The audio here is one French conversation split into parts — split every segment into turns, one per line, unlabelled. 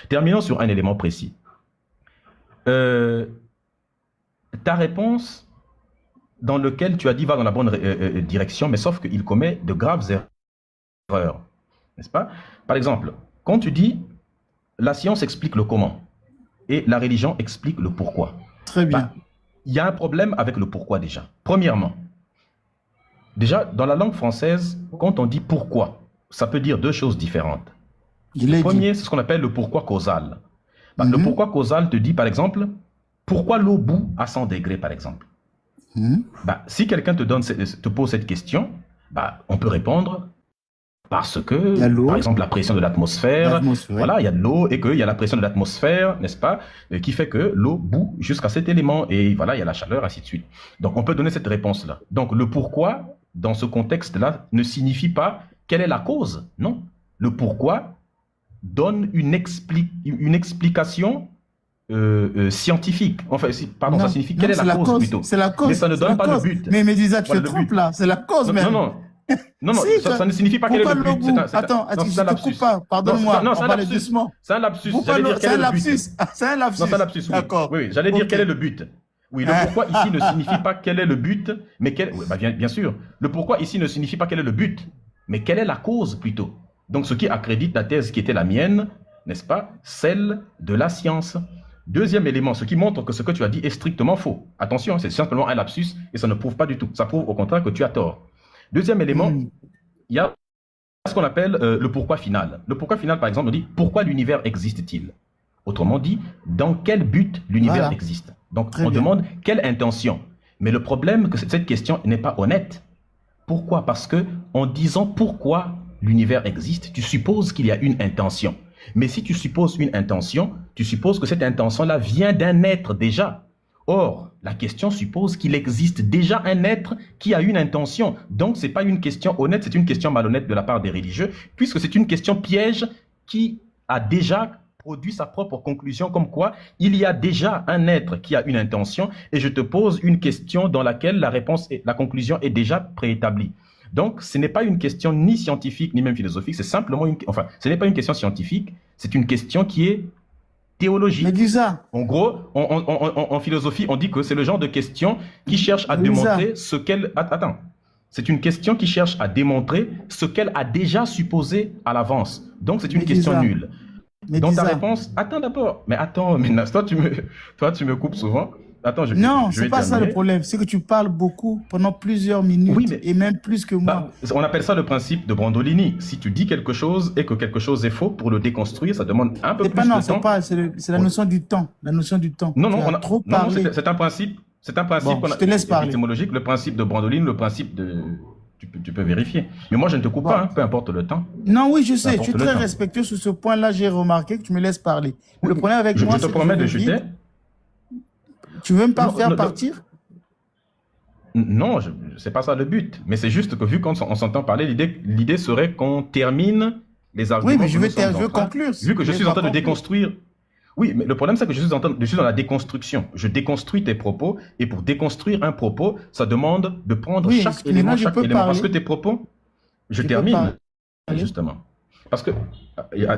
Terminons sur un élément précis. Ta réponse dans lequel tu as dit va dans la bonne direction, mais sauf qu'il commet de graves erreurs, n'est-ce pas? Par exemple, quand tu dis la science explique le comment et la religion explique le pourquoi.
Très bien.
Il y a un problème avec le pourquoi déjà. Premièrement, déjà dans la langue française, quand on dit pourquoi, ça peut dire deux choses différentes. Le premier, c'est ce qu'on appelle le pourquoi causal. Le pourquoi causal te dit, par exemple, pourquoi l'eau bout à 100 degrés, par exemple. Si quelqu'un te pose cette question, on peut répondre parce que, par exemple, la pression de l'atmosphère, voilà, il y a de l'eau et qu'il y a la pression de l'atmosphère, n'est-ce pas, qui fait que l'eau bout jusqu'à cet élément et voilà, il y a la chaleur, ainsi de suite. Donc, on peut donner cette réponse-là. Donc, le pourquoi, dans ce contexte-là, ne signifie pas quelle est la cause, non. Le pourquoi donne une explication scientifique. Enfin, pardon, ça signifie quelle est la cause plutôt.
C'est la cause.
Mais ça ne donne pas le but.
Mais Médisa, tu te trompes là. C'est la cause même.
Non, si, ça ne signifie pas quel est le but.
Attends, je ne te coupe pas. Pardonne-moi.
Non, c'est un lapsus. C'est un lapsus.
C'est un lapsus. C'est un lapsus.
Non, c'est un lapsus. D'accord. Oui, j'allais dire quel est le but. Oui, le pourquoi ici ne signifie pas quel est le but, mais quel... Oui, bien sûr. Le pourquoi ici ne signifie pas quel est le but, mais quelle est la cause plutôt. Donc, ce qui accrédite la thèse qui était la mienne, n'est-ce pas, celle de la science. Deuxième élément, ce qui montre que ce que tu as dit est strictement faux. Attention, c'est simplement un lapsus et ça ne prouve pas du tout. Ça prouve au contraire que tu as tort. Deuxième élément, il y a ce qu'on appelle le pourquoi final. Le pourquoi final, par exemple, on dit pourquoi l'univers existe-t-il? Autrement dit, dans quel but l'univers existe? Donc, on demande quelle intention. Mais le problème, c'est que cette question n'est pas honnête. Pourquoi? Parce que en disant pourquoi l'univers existe, tu supposes qu'il y a une intention. Mais si tu supposes une intention, tu supposes que cette intention-là vient d'un être déjà. Or, la question suppose qu'il existe déjà un être qui a une intention. Donc, ce n'est pas une question honnête, c'est une question malhonnête de la part des religieux, puisque c'est une question piège qui a déjà produit sa propre conclusion, comme quoi il y a déjà un être qui a une intention, et je te pose une question dans laquelle la conclusion est déjà préétablie. Donc, ce n'est pas une question ni scientifique, ni même philosophique, c'est simplement ce n'est pas une question scientifique, c'est une question qui est théologique.
Médisa.
En gros, en philosophie, on dit que c'est le genre de question qui cherche à démontrer ce qu'elle... Attends. C'est une question qui cherche à démontrer ce qu'elle a déjà supposé à l'avance. Donc, c'est une question nulle. Donc, ta réponse... Attends d'abord. Mais attends, toi, tu me coupes souvent. Attends,
non, c'est pas ça le problème. C'est que tu parles beaucoup pendant plusieurs minutes et même plus que moi.
On appelle ça le principe de Brandolini. Si tu dis quelque chose et que quelque chose est faux, pour le déconstruire, ça demande un peu plus de temps.
C'est la notion du temps. La notion du temps.
Non, on a trop parlé. C'est un principe. C'est un principe
je te laisse parler.
Étymologique, le principe de Brandolini, le principe de... Tu peux vérifier. Mais moi, je ne te coupe pas, peu importe le temps.
Non, oui, je sais. Je suis très respectueux sur ce point-là. J'ai remarqué que tu me laisses parler. Le problème avec moi,
je te promets de chuter.
Tu veux me faire partir?
Non, c'est pas ça le but. Mais c'est juste que vu qu'on s'entend parler, l'idée serait qu'on termine les arguments.
Oui, mais je veux conclure.
Vu que je suis en train de déconstruire. Oui, mais le problème, c'est que je suis dans la déconstruction. Je déconstruis tes propos, et pour déconstruire un propos, ça demande de prendre chaque élément. Parce que tes propos, je termine, justement. Parce que,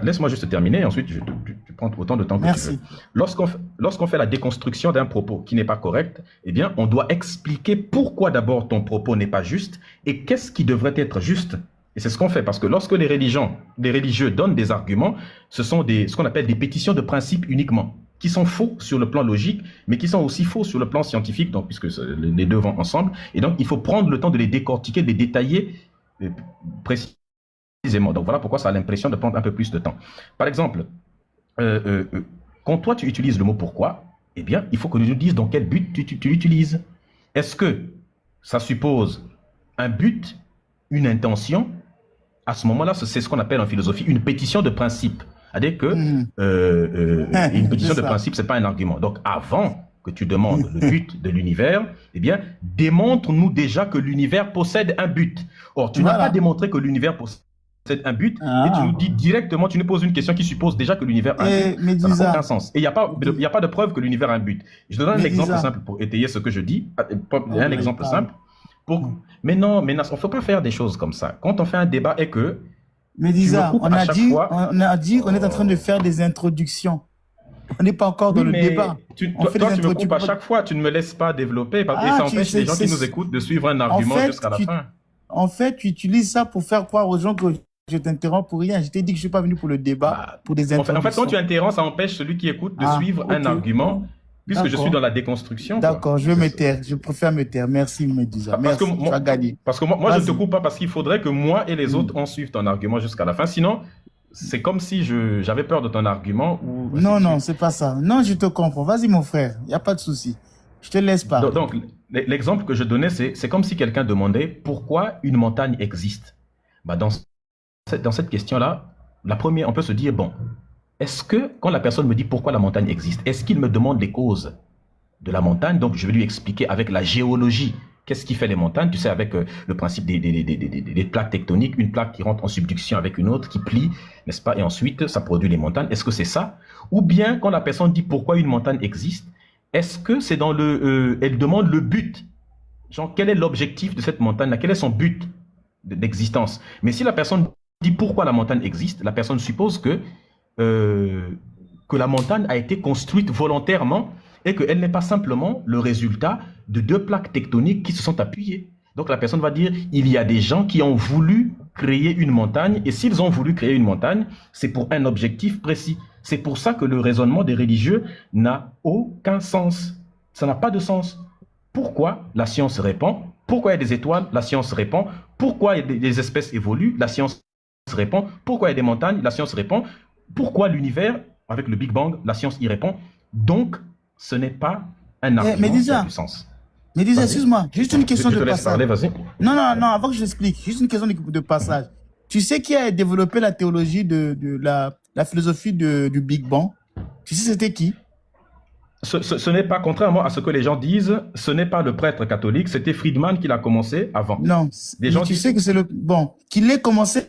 laisse-moi juste terminer, et ensuite tu prends autant de temps que tu veux. Lorsqu'on fait la déconstruction d'un propos qui n'est pas correct, eh bien, on doit expliquer pourquoi d'abord ton propos n'est pas juste, et qu'est-ce qui devrait être juste. Et c'est ce qu'on fait, parce que lorsque les religieux donnent des arguments, ce sont ce qu'on appelle des pétitions de principe uniquement, qui sont faux sur le plan logique, mais qui sont aussi faux sur le plan scientifique, donc, puisque les deux vont ensemble. Et donc, il faut prendre le temps de les décortiquer, de les détailler précisément. Donc voilà pourquoi ça a l'impression de prendre un peu plus de temps. Par exemple, quand toi tu utilises le mot pourquoi, eh bien, il faut que tu nous dises dans quel but tu l'utilises. Est-ce que ça suppose un but, une intention? À ce moment-là, c'est ce qu'on appelle en philosophie une pétition de principe. C'est-à-dire que une pétition de principe, ce n'est pas un argument. Donc, avant que tu demandes le but de l'univers, eh bien, démontre-nous déjà que l'univers possède un but. Or, tu n'as pas démontré que l'univers possède un but, et tu nous dis directement, tu nous poses une question qui suppose déjà que l'univers a un but. Ça n'a aucun sens. Et il n'y a pas de preuve que l'univers a un but. Je te donne un exemple simple pour étayer ce que je dis. Un exemple simple. Mais non, il ne faut pas faire des choses comme ça. Quand on fait un débat et que
Médisa, on a dit qu'on est en train de faire des introductions. On n'est pas encore dans le débat.
Toi, tu me coupes à chaque fois, tu ne me laisses pas développer. Et ça empêche les gens qui nous écoutent de suivre un argument jusqu'à la fin.
En fait, tu utilises ça pour faire croire aux gens que je t'interromps pour rien. Je t'ai dit que je ne suis pas venu pour le débat, pour des introductions.
En fait, quand tu interromps, ça empêche celui qui écoute de suivre un argument, puisque je suis dans la déconstruction.
D'accord, je vais me taire. Je préfère me taire. Merci, Médisa. Merci, tu as gagné.
Parce que moi je ne te coupe pas parce qu'il faudrait que moi et les autres, on suive ton argument jusqu'à la fin. Sinon, c'est comme si j'avais peur de ton argument.
Non, c'est pas ça. Non, je te comprends. Vas-y, mon frère. Il n'y a pas de souci. Je te laisse pas.
Donc, l'exemple que je donnais, c'est comme si quelqu'un demandait pourquoi une montagne existe. Dans cette question-là, la première, on peut se dire, bon, est-ce que quand la personne me dit pourquoi la montagne existe, est-ce qu'il me demande les causes de la montagne? Donc, je vais lui expliquer avec la géologie. Qu'est-ce qui fait les montagnes? Tu sais, avec le principe des plaques tectoniques, une plaque qui rentre en subduction avec une autre, qui plie, n'est-ce pas? Et ensuite, ça produit les montagnes. Est-ce que c'est ça? Ou bien, quand la personne dit pourquoi une montagne existe, est-ce que c'est dans elle demande le but? Genre, quel est l'objectif de cette montagne-là? Quel est son but d'existence? Mais si la personne dit pourquoi la montagne existe, la personne suppose que la montagne a été construite volontairement et qu'elle n'est pas simplement le résultat de deux plaques tectoniques qui se sont appuyées. Donc la personne va dire, il y a des gens qui ont voulu créer une montagne, et s'ils ont voulu créer une montagne, c'est pour un objectif précis. C'est pour ça que le raisonnement des religieux n'a aucun sens. Ça n'a pas de sens. Pourquoi la science répond? Pourquoi il y a des étoiles? La science répond. Pourquoi il y a des espèces évoluent? La science répond. Pourquoi il y a des montagnes? La science répond. Pourquoi l'univers, avec le Big Bang, la science y répond. Donc, ce n'est pas un argument qui a du sens.
Médisa, excuse-moi, juste une question de passage.
Parler, vas-y.
Non, avant que je l'explique, juste une question de passage. Tu sais qui a développé la théologie de la philosophie du Big Bang? Tu sais c'était qui?
Ce n'est pas, contrairement à ce que les gens disent, ce n'est pas le prêtre catholique, c'était Friedman qui l'a commencé avant.
Non, tu sais que c'est le... Bon, qu'il l'ait commencé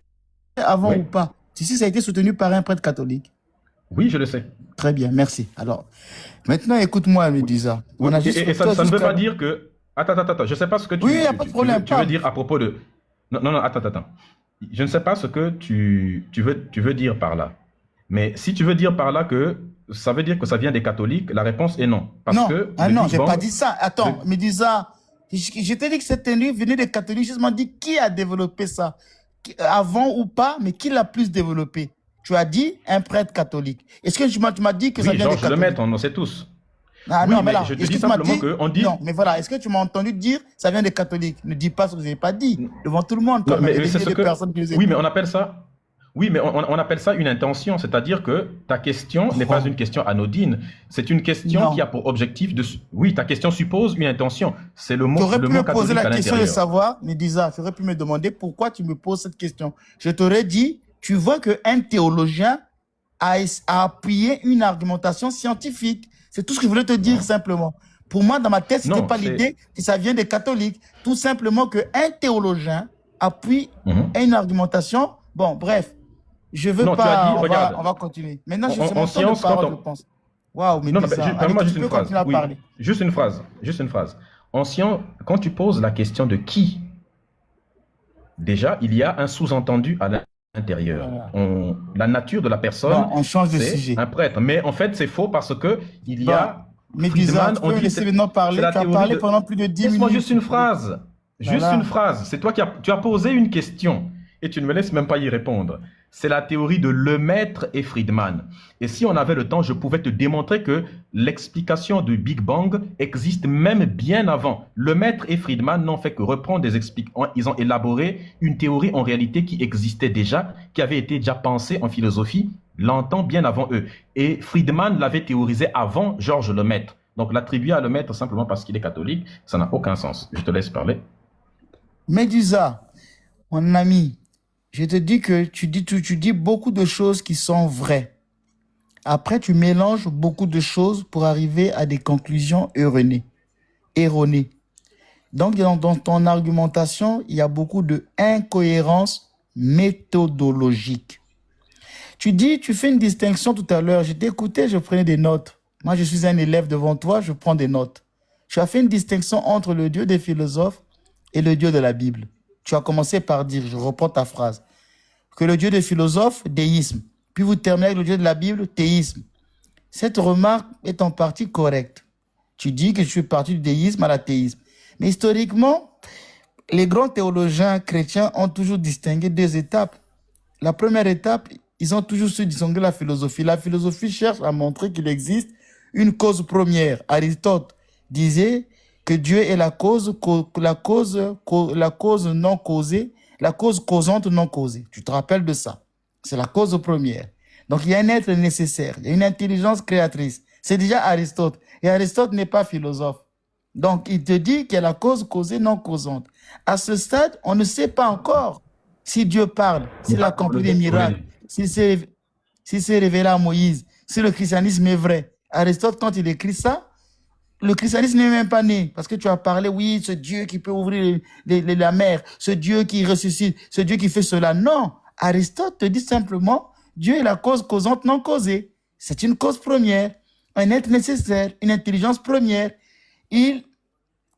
avant ou pas. Tu sais, ça a été soutenu par un prêtre catholique.
Oui, je le sais.
Très bien, merci. Alors, maintenant, écoute-moi, Médisa.
Et ça ne veut pas dire que... Attends, je ne sais pas ce que tu,
y a pas de problème,
tu veux dire à propos de... Non, attends. Je ne sais pas ce que tu veux dire par là. Mais si tu veux dire par là que ça veut dire que ça vient des catholiques, la réponse est non. Parce que
non, je n'ai pas dit ça. Attends, Médisa, je t'ai dit que cette tenue venait des catholiques. Je me dis qui a développé ça? Avant ou pas, mais qui l'a plus développé? Tu as dit un prêtre catholique. Est-ce que tu m'as dit que ça vient des catholiques?
Le maître, on le sait tous.
Non, mais là,
je te dis simplement qu'on dit...
Non, mais voilà, est-ce que tu m'as entendu dire ça vient des catholiques? Ne dis pas ce que je n'ai pas dit devant tout le monde.
Non, mais c'est ce que... Oui, mais on appelle ça... Oui, mais on appelle ça une intention, c'est-à-dire que ta question n'est pas une question anodine, c'est une question qui a pour objectif de... Oui, ta question suppose une intention, c'est le mot catholique à l'intérieur. Tu aurais pu me poser la question de savoir,
Médisa, tu aurais pu me demander pourquoi tu me poses cette question. Je t'aurais dit, tu vois qu'un théologien a appuyé une argumentation scientifique. C'est tout ce que je voulais te dire simplement. Pour moi, dans ma tête, ce n'était pas l'idée que ça vient des catholiques. Tout simplement qu'un théologien appuie une argumentation. Bon, bref. Je veux pas. On va continuer. Maintenant, je suis mon temps de parole, je pense. Waouh, mais
permets-moi juste une phrase. Oui, juste une phrase. En science, quand tu poses la question de qui, déjà, il y a un sous-entendu à l'intérieur. Voilà. La nature de la personne,
on change de sujet.
Un prêtre. Mais en fait, c'est faux parce que il y a...
Mais Friedman, on dit maintenant parler. Tu as parlé pendant plus de 10 minutes.
Laisse-moi juste une phrase. Juste une phrase. C'est toi qui as posé une question et tu ne me laisses même pas y répondre. C'est la théorie de Lemaître et Friedman. Et si on avait le temps, je pouvais te démontrer que l'explication du Big Bang existe même bien avant. Lemaître et Friedman n'ont fait que reprendre des explications. Ils ont élaboré une théorie en réalité qui existait déjà, qui avait été déjà pensée en philosophie longtemps bien avant eux. Et Friedman l'avait théorisé avant Georges Lemaître. Donc l'attribuer à Lemaître simplement parce qu'il est catholique, ça n'a aucun sens. Je te laisse parler.
Médusa, mon ami, je te dis que tu dis beaucoup de choses qui sont vraies. Après, tu mélanges beaucoup de choses pour arriver à des conclusions erronées. Donc, dans ton argumentation, il y a beaucoup d'incohérences méthodologiques. Tu fais une distinction tout à l'heure. Je t'écoutais, je prenais des notes. Moi, je suis un élève devant toi, je prends des notes. Tu as fait une distinction entre le Dieu des philosophes et le Dieu de la Bible. Tu as commencé par dire, je reprends ta phrase, que le Dieu des philosophes, déisme. Puis vous terminez avec le Dieu de la Bible, théisme. Cette remarque est en partie correcte. Tu dis que je suis parti du déisme à l'athéisme. Mais historiquement, les grands théologiens chrétiens ont toujours distingué deux étapes. La première étape, ils ont toujours su distinguer la philosophie. La philosophie cherche à montrer qu'il existe une cause première. Aristote disait que Dieu est la cause non causée, la cause causante non causée. Tu te rappelles de ça? C'est la cause première. Donc, il y a un être nécessaire, il y a une intelligence créatrice. C'est déjà Aristote. Et Aristote n'est pas philosophe. Donc, il te dit qu'il y a la cause causée non causante. À ce stade, on ne sait pas encore si Dieu parle, s'il accomplit des miracles, s'il s'est révélé à Moïse, si le christianisme est vrai. Aristote, quand il écrit ça, le christianisme n'est même pas né. Parce que tu as parlé, oui, ce Dieu qui peut ouvrir la mer, ce Dieu qui ressuscite, ce Dieu qui fait cela. Non, Aristote te dit simplement, Dieu est la cause causante non causée. C'est une cause première, un être nécessaire, une intelligence première. Il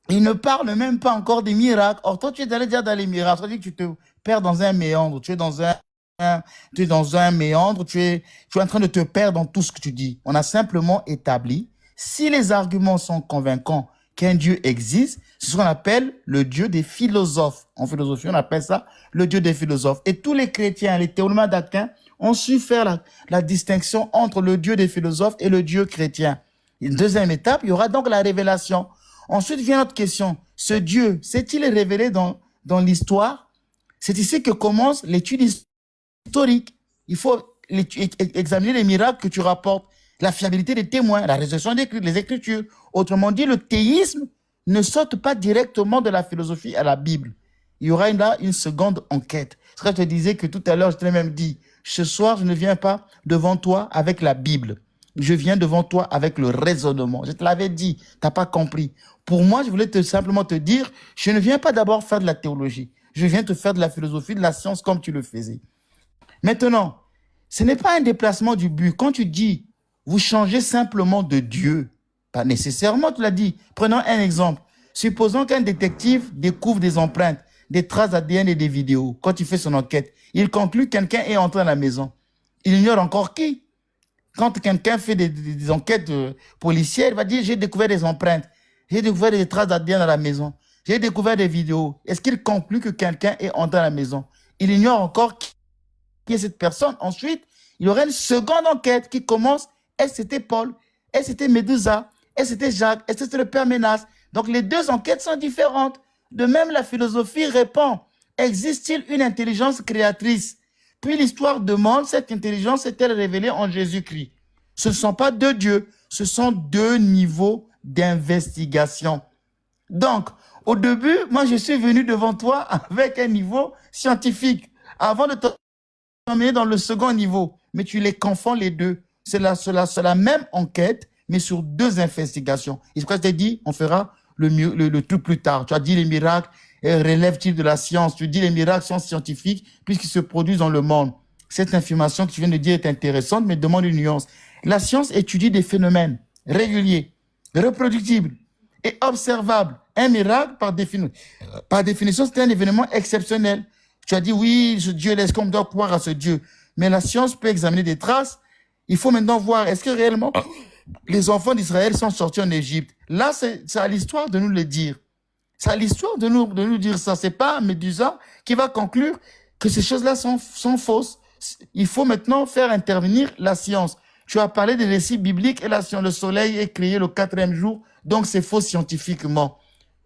ne parle même pas encore des miracles. Or, toi, tu es déjà dans les miracles. Ça veut dire que tu te perds dans un méandre. Tu es dans un méandre. Tu es en train de te perdre dans tout ce que tu dis. On a simplement établi, si les arguments sont convaincants qu'un Dieu existe, c'est ce qu'on appelle le Dieu des philosophes. En philosophie, on appelle ça le Dieu des philosophes. Et tous les chrétiens, les théologiens d'Aquin, ont su faire la distinction entre le Dieu des philosophes et le Dieu chrétien. Une deuxième étape, il y aura donc la révélation. Ensuite vient notre question. Ce Dieu, s'est-il révélé dans l'histoire? C'est ici que commence l'étude historique. Il faut examiner les miracles que tu rapportes, la fiabilité des témoins, la résurrection des Écritures. Autrement dit, le théisme ne saute pas directement de la philosophie à la Bible. Il y aura là une seconde enquête. C'est ce que je te disais que tout à l'heure, je t'ai même dit, ce soir, je ne viens pas devant toi avec la Bible. Je viens devant toi avec le raisonnement. Je te l'avais dit, tu n'as pas compris. Pour moi, je voulais simplement te dire, je ne viens pas d'abord faire de la théologie. Je viens te faire de la philosophie, de la science comme tu le faisais. Maintenant, ce n'est pas un déplacement du but. Quand tu dis, vous changez simplement de Dieu, pas nécessairement, tu l'as dit. Prenons un exemple. Supposons qu'un détective découvre des empreintes, des traces ADN et des vidéos. Quand il fait son enquête, il conclut que quelqu'un est entré à la maison. Il ignore encore qui. Quand quelqu'un fait des enquêtes policières, il va dire, j'ai découvert des empreintes, j'ai découvert des traces d'ADN à la maison, j'ai découvert des vidéos. Est-ce qu'il conclut que quelqu'un est entré à la maison? Il ignore encore qui est cette personne. Ensuite, il y aura une seconde enquête qui commence. Est-ce que c'était Paul? Est-ce que c'était Médusa? Est-ce que c'était Jacques? Est-ce que c'était le père Ménas? Donc, les deux enquêtes sont différentes. De même, la philosophie répond. Existe-t-il une intelligence créatrice? Puis l'histoire demande, cette intelligence est-elle révélée en Jésus-Christ? Ce ne sont pas deux dieux, ce sont deux niveaux d'investigation. Donc, au début, moi, je suis venu devant toi avec un niveau scientifique, avant de t'emmener dans le second niveau. Mais tu les confonds les deux. C'est la même enquête, mais sur deux investigations. Et ce que je t'ai dit, on fera le truc plus tard. Tu as dit les miracles relèvent-ils de la science? Tu dis les miracles sont scientifiques puisqu'ils se produisent dans le monde. Cette information que tu viens de dire est intéressante, mais demande une nuance. La science étudie des phénomènes réguliers, reproductibles et observables. Un miracle, par définition, c'est un événement exceptionnel. Tu as dit, oui, ce Dieu, est-ce qu'on doit croire à ce Dieu? Mais la science peut examiner des traces. Il faut maintenant voir, est-ce que réellement les enfants d'Israël sont sortis en Égypte? Là, c'est à l'histoire de nous le dire. C'est à l'histoire de nous dire ça. C'est pas Médusa qui va conclure que ces choses-là sont fausses. Il faut maintenant faire intervenir la science. Tu as parlé des récits bibliques et la science. Le soleil est créé le 4e jour, donc c'est faux scientifiquement.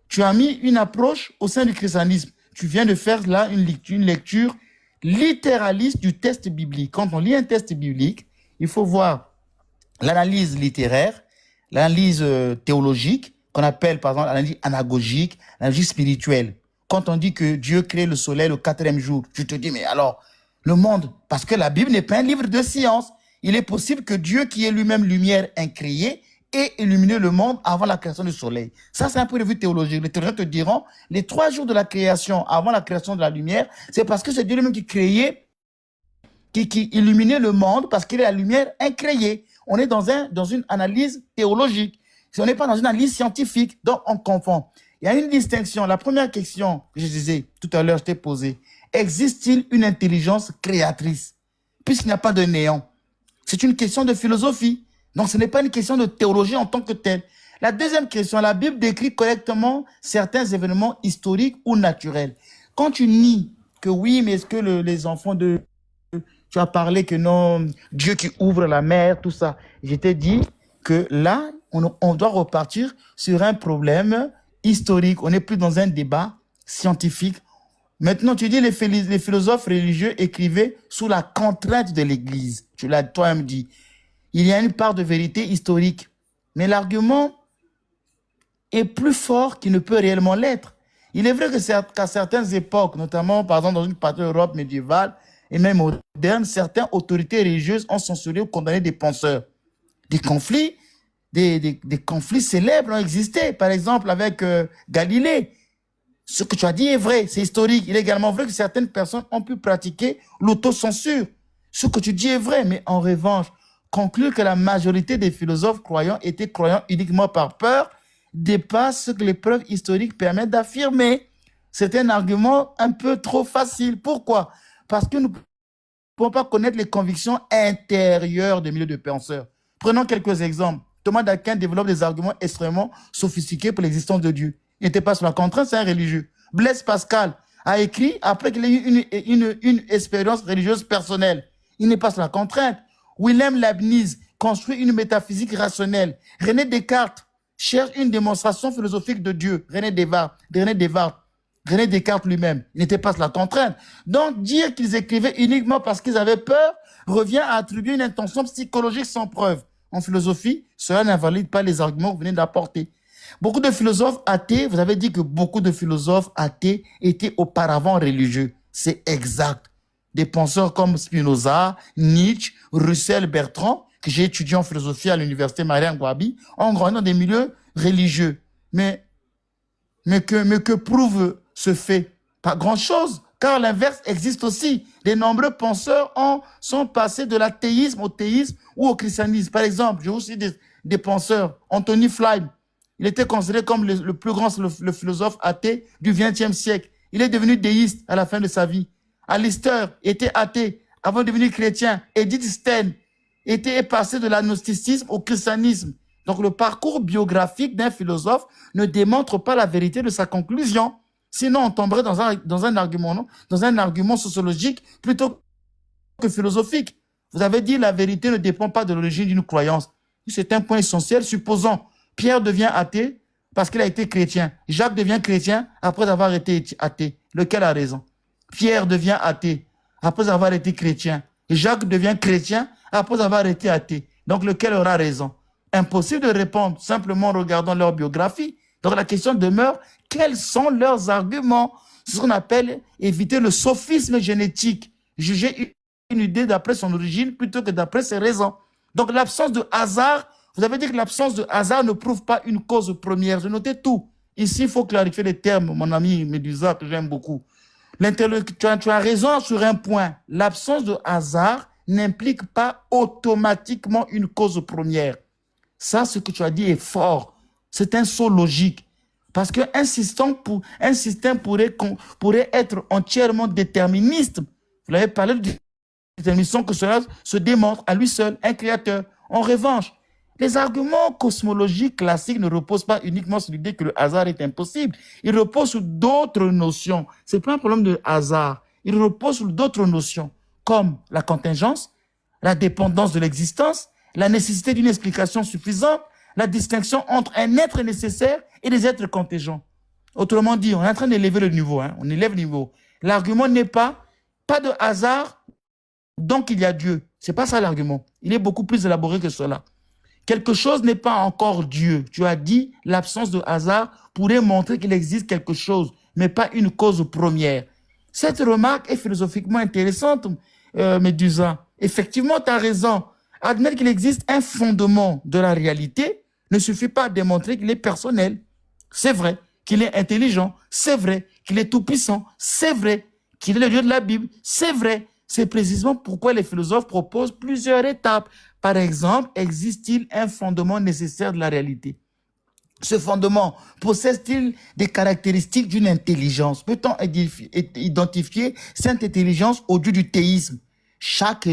Tu as mis une approche au sein du christianisme. Tu viens de faire là une lecture littéraliste du texte biblique. Quand on lit un texte biblique, il faut voir l'analyse littéraire, l'analyse théologique, qu'on appelle par exemple l'analyse anagogique, l'analyse spirituelle. Quand on dit que Dieu crée le soleil le 4e jour, tu te dis, mais alors, le monde, parce que la Bible n'est pas un livre de science, il est possible que Dieu, qui est lui-même lumière incréée, ait illuminé le monde avant la création du soleil. Ça, c'est un point de vue théologique. Les théologiens te diront, les 3 jours de la création, avant la création de la lumière, c'est parce que c'est Dieu lui-même qui créait, qui illuminait le monde, parce qu'il est la lumière incréée. On est dans une analyse théologique. On n'est pas dans une analyse scientifique, donc on confond. Il y a une distinction. La première question que je disais tout à l'heure, je t'ai posée. existe-t-il une intelligence créatrice? Puisqu'il n'y a pas de néant. C'est une question de philosophie. Donc, ce n'est pas une question de théologie en tant que telle. La deuxième question, la Bible décrit correctement certains événements historiques ou naturels. Quand tu nies que oui, mais est-ce que les enfants de... Tu as parlé que non, Dieu qui ouvre la mer, tout ça. Je t'ai dit que là, on doit repartir sur un problème historique. On n'est plus dans un débat scientifique. Maintenant, tu dis les philosophes religieux écrivaient sous la contrainte de l'Église. Tu l'as toi-même dit. Il y a une part de vérité historique. Mais l'argument est plus fort qu'il ne peut réellement l'être. Il est vrai qu'à certaines époques, notamment par exemple dans une partie de l'Europe médiévale et même moderne, certaines autorités religieuses ont censuré ou condamné des penseurs. Des conflits célèbres ont existé. Par exemple avec Galilée. Ce que tu as dit est vrai, c'est historique. Il est également vrai que certaines personnes ont pu pratiquer l'autocensure. Ce que tu dis est vrai, mais en revanche, conclure que la majorité des philosophes croyants étaient croyants uniquement par peur dépasse ce que les preuves historiques permettent d'affirmer. C'est un argument un peu trop facile. Pourquoi? Parce que nous ne pouvons pas connaître les convictions intérieures des milieux de penseurs. Prenons quelques exemples. Thomas d'Aquin développe des arguments extrêmement sophistiqués pour l'existence de Dieu. Il n'était pas sous la contrainte, c'est un religieux. Blaise Pascal a écrit après qu'il ait eu une expérience religieuse personnelle. Il n'est pas sous la contrainte. Wilhelm Leibniz construit une métaphysique rationnelle. René Descartes cherche une démonstration philosophique de Dieu. René Descartes lui-même, il n'était pas sous la contrainte. Donc, dire qu'ils écrivaient uniquement parce qu'ils avaient peur revient à attribuer une intention psychologique sans preuve. En philosophie, cela n'invalide pas les arguments que vous venez d'apporter. Beaucoup de philosophes athées, vous avez dit que beaucoup de philosophes athées étaient auparavant religieux. C'est exact. Des penseurs comme Spinoza, Nietzsche, Russell, Bertrand, que j'ai étudié en philosophie à l'université Mariam Gouabi, ont grandi dans des milieux religieux. Mais que prouve ce fait? Pas grand-chose, car l'inverse existe aussi. De nombreux penseurs sont passés de l'athéisme au théisme ou au christianisme. Par exemple, j'ai aussi des penseurs, Anthony Fleim, il était considéré comme le plus grand le philosophe athée du XXe siècle. Il est devenu déiste à la fin de sa vie. Alistair était athée avant de devenir chrétien. Edith Stein est passé de l'agnosticisme au christianisme. Donc le parcours biographique d'un philosophe ne démontre pas la vérité de sa conclusion. Sinon, on tomberait dans un argument sociologique plutôt que philosophique. Vous avez dit la vérité ne dépend pas de l'origine d'une croyance. C'est un point essentiel. Supposons Pierre devient athée parce qu'il a été chrétien. Jacques devient chrétien après avoir été athée. Lequel a raison? Pierre devient athée après avoir été chrétien. Jacques devient chrétien après avoir été athée. Donc lequel aura raison? Impossible de répondre simplement en regardant leur biographie. Donc la question demeure, quels sont leurs arguments? C'est ce qu'on appelle éviter le sophisme génétique. Juger une idée d'après son origine plutôt que d'après ses raisons. Donc l'absence de hasard, vous avez dit que l'absence de hasard ne prouve pas une cause première. Je notais tout. Ici, il faut clarifier les termes, mon ami Médusa, que j'aime beaucoup. Tu as raison sur un point. L'absence de hasard n'implique pas automatiquement une cause première. Ça, ce que tu as dit est fort. C'est un saut logique. Parce qu'un système pourrait être entièrement déterministe. Vous l'avez parlé de déterminisme, que cela se démontre à lui seul, un créateur. En revanche, les arguments cosmologiques classiques ne reposent pas uniquement sur l'idée que le hasard est impossible. Ils reposent sur d'autres notions. Ce n'est pas un problème de hasard. Ils reposent sur d'autres notions, comme la contingence, la dépendance de l'existence, la nécessité d'une explication suffisante, la distinction entre un être nécessaire et des êtres contingents. Autrement dit, on est en train d'élever le niveau. On élève le niveau. L'argument n'est pas de hasard, donc il y a Dieu. Ce n'est pas ça l'argument. Il est beaucoup plus élaboré que cela. Quelque chose n'est pas encore Dieu. Tu as dit l'absence de hasard pourrait montrer qu'il existe quelque chose, mais pas une cause première. Cette remarque est philosophiquement intéressante, Médusa. Effectivement, tu as raison. Admettre qu'il existe un fondement de la réalité ne suffit pas à démontrer qu'il est personnel. C'est vrai qu'il est intelligent. C'est vrai qu'il est tout-puissant. C'est vrai qu'il est le Dieu de la Bible. C'est vrai. C'est précisément pourquoi les philosophes proposent plusieurs étapes. Par exemple, existe-t-il un fondement nécessaire de la réalité? Ce fondement possède-t-il des caractéristiques d'une intelligence? Peut-on identifier cette intelligence au-delà du théisme? Chaque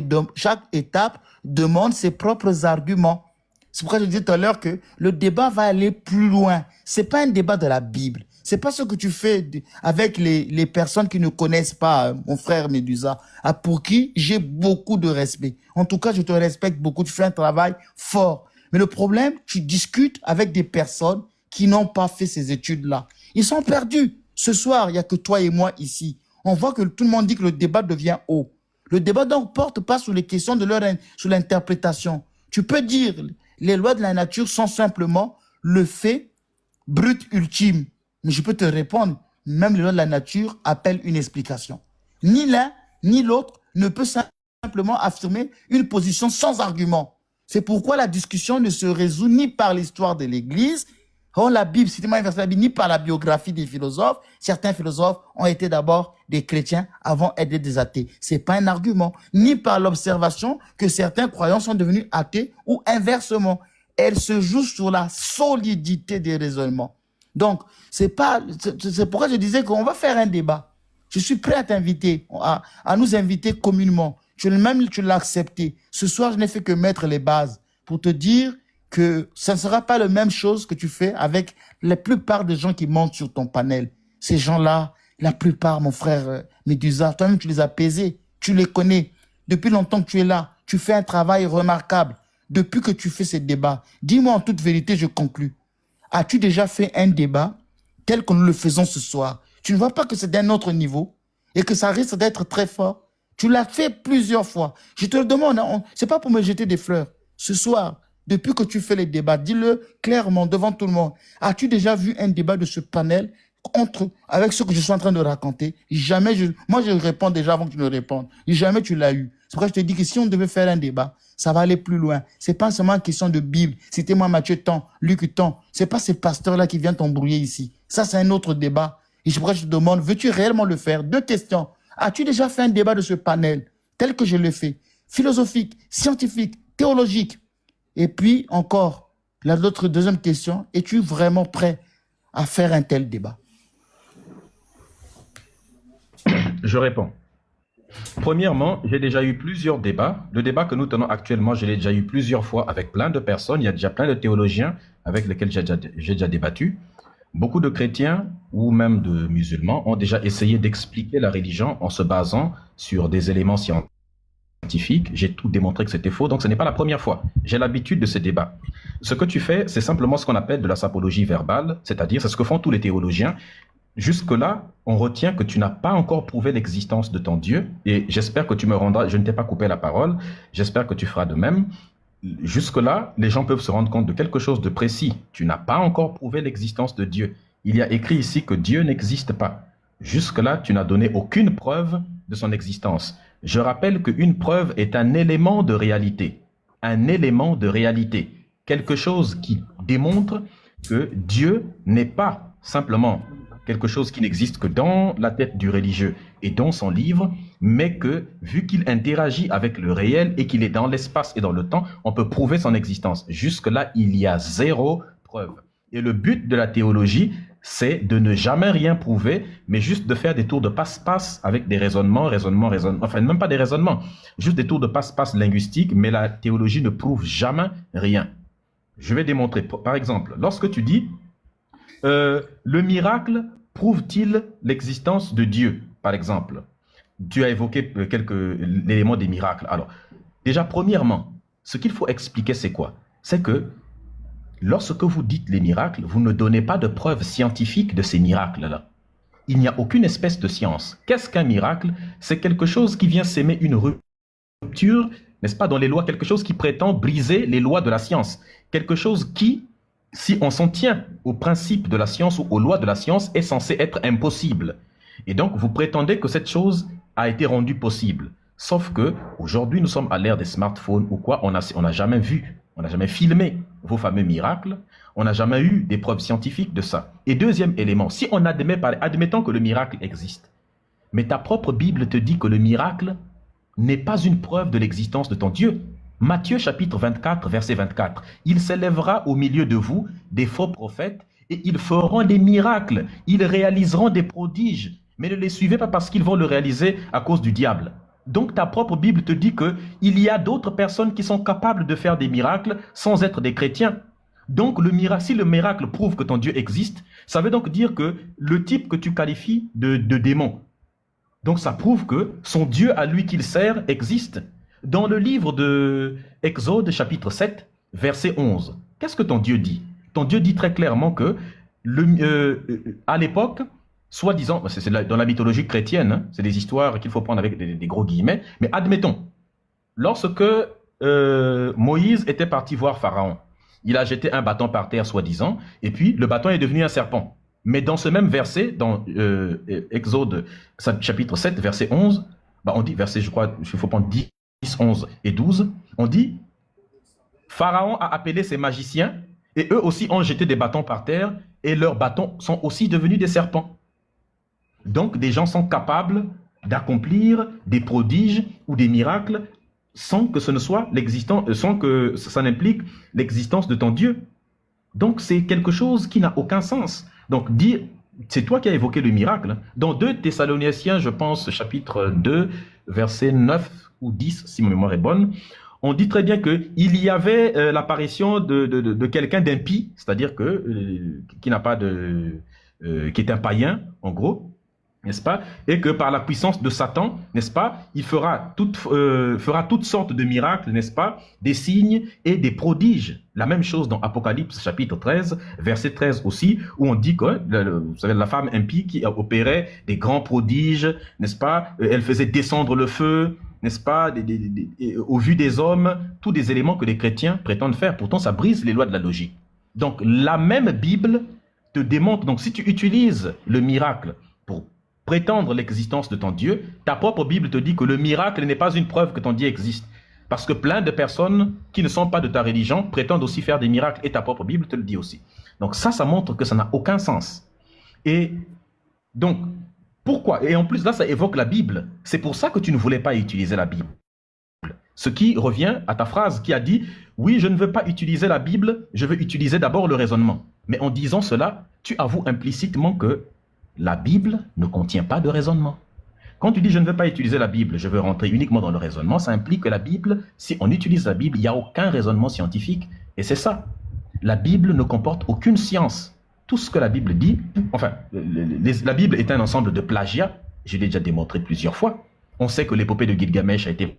étape demande ses propres arguments. C'est pourquoi je disais tout à l'heure que le débat va aller plus loin. C'est pas un débat de la Bible. C'est pas ce que tu fais avec les personnes qui ne connaissent pas mon frère Médusa, pour qui j'ai beaucoup de respect. En tout cas, je te respecte beaucoup. Tu fais un travail fort. Mais le problème, tu discutes avec des personnes qui n'ont pas fait ces études-là. Ils sont perdus. Ce soir, il n'y a que toi et moi ici. On voit que tout le monde dit que le débat devient haut. Le débat donc porte pas sur les questions de sur l'interprétation. Tu peux dire, les lois de la nature sont simplement le fait brut ultime. Mais je peux te répondre, même les lois de la nature appellent une explication. Ni l'un, ni l'autre ne peut simplement affirmer une position sans argument. C'est pourquoi la discussion ne se résout ni par l'histoire de l'Église, la Bible, ni par la biographie des philosophes. Certains philosophes ont été d'abord des chrétiens avant d'être des athées. C'est pas un argument. Ni par l'observation que certains croyants sont devenus athées ou inversement. Elle se joue sur la solidité des raisonnements. Donc, c'est pourquoi je disais qu'on va faire un débat. Je suis prêt à t'inviter, à nous inviter communément. Tu l'as accepté. Ce soir, je n'ai fait que mettre les bases pour te dire que ça ne sera pas la même chose que tu fais avec la plupart des gens qui montent sur ton panel. Ces gens-là, la plupart, mon frère Médusa, toi-même, tu les as pesés. Tu les connais. Depuis longtemps que tu es là, tu fais un travail remarquable. Depuis que tu fais ces débats, dis-moi en toute vérité, je conclus. As-tu déjà fait un débat tel que nous le faisons ce soir? Tu ne vois pas que c'est d'un autre niveau et que ça risque d'être très fort? Tu l'as fait plusieurs fois. Je te le demande, c'est pas pour me jeter des fleurs. Ce soir, depuis que tu fais les débats, dis-le clairement devant tout le monde. As-tu déjà vu un débat de ce panel avec ce que je suis en train de raconter? Jamais moi je réponds déjà avant que tu ne répondes. Jamais tu l'as eu. C'est pourquoi je te dis que si on devait faire un débat, ça va aller plus loin. C'est pas seulement une question de Bible. C'était moi Mathieu tant, Luc tant. C'est pas ces pasteurs-là qui viennent t'embrouiller ici. Ça, c'est un autre débat. Et c'est pourquoi je te demande, veux-tu réellement le faire? 2 questions. As-tu déjà fait un débat de ce panel, tel que je le fais? Philosophique, scientifique, théologique. Et puis, encore, l'autre deuxième question, es-tu vraiment prêt à faire un tel débat?
Je réponds. Premièrement, j'ai déjà eu plusieurs débats. Le débat que nous tenons actuellement, je l'ai déjà eu plusieurs fois avec plein de personnes. Il y a déjà plein de théologiens avec lesquels j'ai déjà débattu. Beaucoup de chrétiens ou même de musulmans ont déjà essayé d'expliquer la religion en se basant sur des éléments scientifiques. J'ai tout démontré que c'était faux, donc ce n'est pas la première fois. J'ai l'habitude de ces débats. Ce que tu fais, c'est simplement ce qu'on appelle de la sapologie verbale, c'est-à-dire c'est ce que font tous les théologiens. Jusque-là, on retient que tu n'as pas encore prouvé l'existence de ton Dieu, et j'espère que tu me rendras, je ne t'ai pas coupé la parole, j'espère que tu feras de même. Jusque-là, les gens peuvent se rendre compte de quelque chose de précis. Tu n'as pas encore prouvé l'existence de Dieu. Il y a écrit ici que Dieu n'existe pas. Jusque-là, tu n'as donné aucune preuve de son existence. Je rappelle qu'une preuve est un élément de réalité. Un élément de réalité. Quelque chose qui démontre que Dieu n'est pas simplement quelque chose qui n'existe que dans la tête du religieux et dans son livre, mais que, vu qu'il interagit avec le réel et qu'il est dans l'espace et dans le temps, on peut prouver son existence. Jusque-là, il y a 0 preuve. Et le but de la théologie, c'est de ne jamais rien prouver, mais juste de faire des tours de passe-passe avec des raisonnements, enfin même pas des raisonnements, juste des tours de passe-passe linguistiques, mais la théologie ne prouve jamais rien. Je vais démontrer. Par exemple, lorsque tu dis le miracle prouve-t-il l'existence de Dieu, par exemple? Tu as évoqué quelques éléments des miracles. Alors, déjà, premièrement, ce qu'il faut expliquer, c'est quoi? C'est que lorsque vous dites les miracles, vous ne donnez pas de preuves scientifiques de ces miracles-là. Il n'y a aucune espèce de science. Qu'est-ce qu'un miracle? C'est quelque chose qui vient s'aimer une rupture, n'est-ce pas, dans les lois, quelque chose qui prétend briser les lois de la science. Quelque chose qui, si on s'en tient aux principes de la science ou aux lois de la science, est censé être impossible. Et donc, vous prétendez que cette chose a été rendue possible. Sauf que aujourd'hui, nous sommes à l'ère des smartphones ou quoi, on n'a jamais vu, on n'a jamais filmé vos fameux miracles, on n'a jamais eu des preuves scientifiques de ça. Et deuxième élément, si on admettons que le miracle existe, mais ta propre Bible te dit que le miracle n'est pas une preuve de l'existence de ton Dieu. Matthieu chapitre 24, verset 24. Il s'élèvera au milieu de vous des faux prophètes et ils feront des miracles. Ils réaliseront des prodiges. Mais ne les suivez pas parce qu'ils vont le réaliser à cause du diable. Donc ta propre Bible te dit qu'il y a d'autres personnes qui sont capables de faire des miracles sans être des chrétiens. Donc si le miracle prouve que ton Dieu existe, ça veut donc dire que le type que tu qualifies de démon, donc ça prouve que son Dieu à lui qu'il sert existe. Dans le livre de Exode, chapitre 7, verset 11, qu'est-ce que ton Dieu dit? Ton Dieu dit très clairement que, à l'époque, soi-disant, c'est dans la mythologie chrétienne, hein, c'est des histoires qu'il faut prendre avec des gros guillemets, mais admettons, lorsque Moïse était parti voir Pharaon, il a jeté un bâton par terre, soi-disant, et puis le bâton est devenu un serpent. Mais dans ce même verset, dans Exode, chapitre 7, verset 11, on dit, verset, je crois, il faut prendre 10, 11 et 12, on dit, Pharaon a appelé ses magiciens, et eux aussi ont jeté des bâtons par terre, et leurs bâtons sont aussi devenus des serpents. Donc, des gens sont capables d'accomplir des prodiges ou des miracles sans que ce ne soit sans que ça n'implique l'existence de ton Dieu. Donc, c'est quelque chose qui n'a aucun sens. Donc, c'est toi qui as évoqué le miracle. Dans 2 Thessaloniciens, je pense, chapitre 2, verset 9 ou 10, si ma mémoire est bonne, on dit très bien qu'il y avait l'apparition de quelqu'un d'impie, c'est-à-dire qui est un païen, en gros, n'est-ce pas? Et que par la puissance de Satan, n'est-ce pas, il fera toutes sortes de miracles, n'est-ce pas, des signes et des prodiges. La même chose dans Apocalypse chapitre 13, verset 13 aussi, où on dit que, vous savez, la femme impie qui opérait des grands prodiges, n'est-ce pas, elle faisait descendre le feu, n'est-ce pas, au vu des hommes, tous des éléments que les chrétiens prétendent faire. Pourtant, ça brise les lois de la logique. Donc, la même Bible te démontre, donc si tu utilises le miracle pour prétendre l'existence de ton Dieu, ta propre Bible te dit que le miracle n'est pas une preuve que ton Dieu existe. Parce que plein de personnes qui ne sont pas de ta religion prétendent aussi faire des miracles et ta propre Bible te le dit aussi. Donc ça montre que ça n'a aucun sens. Et donc, pourquoi? Et en plus là, ça évoque la Bible. C'est pour ça que tu ne voulais pas utiliser la Bible. Ce qui revient à ta phrase qui a dit « Oui, je ne veux pas utiliser la Bible, je veux utiliser d'abord le raisonnement. » Mais en disant cela, tu avoues implicitement que la Bible ne contient pas de raisonnement. Quand tu dis « je ne veux pas utiliser la Bible, je veux rentrer uniquement dans le raisonnement », ça implique que la Bible, si on utilise la Bible, il n'y a aucun raisonnement scientifique. Et c'est ça. La Bible ne comporte aucune science. Tout ce que la Bible dit, enfin, la Bible est un ensemble de plagiats. Je l'ai déjà démontré plusieurs fois. On sait que l'épopée de Gilgamesh a été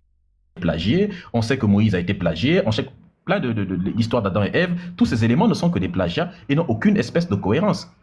plagiée. On sait que Moïse a été plagié. On sait plein de l'histoire d'Adam et Ève. Tous ces éléments ne sont que des plagiats et n'ont aucune espèce de cohérence.